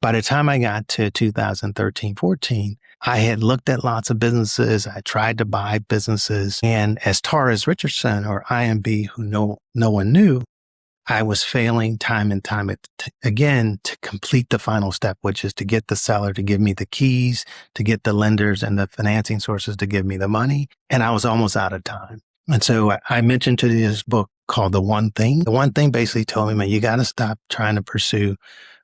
By the time I got to 2013, 14, I had looked at lots of businesses. I tried to buy businesses. And as Torres Richardson or IMB, who no one knew, I was failing time and time again to complete the final step, which is to get the seller to give me the keys, to get the lenders and the financing sources to give me the money. And I was almost out of time. And so I mentioned to this book called The One Thing. The One Thing basically told me, man, you got to stop trying to pursue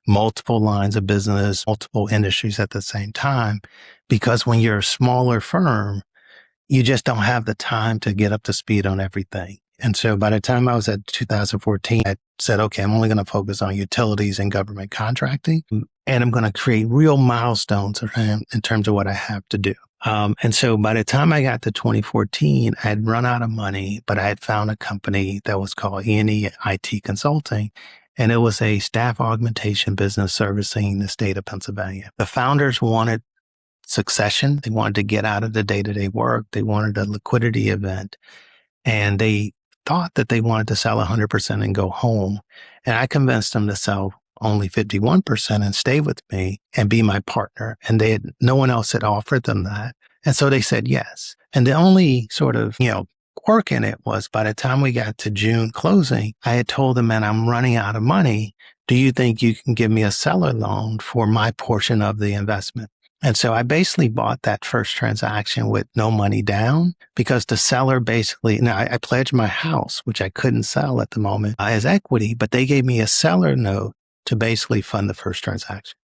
multiple lines of business, multiple industries at the same time, because when you're a smaller firm, you just don't have the time to get up to speed on everything. And so by the time I was at 2014, I said, okay, I'm only going to focus on utilities and government contracting, and I'm going to create real milestones in terms of what I have to do. And so by the time I got to 2014, I had run out of money, but I had found a company that was called E&E IT Consulting, and it was a staff augmentation business servicing the state of Pennsylvania. The founders wanted succession. They wanted to get out of the day-to-day work. They wanted a liquidity event, and they thought that they wanted to sell 100% and go home. And I convinced them to sell only 51% and stay with me and be my partner. And no one else had offered them that. And so they said yes. And the only sort of, quirk in it was by the time we got to June closing, I had told them, man, I'm running out of money. Do you think you can give me a seller loan for my portion of the investment? And so I basically bought that first transaction with no money down, because the seller I pledged my house, which I couldn't sell at the moment, as equity, but they gave me a seller note to basically fund the first transaction.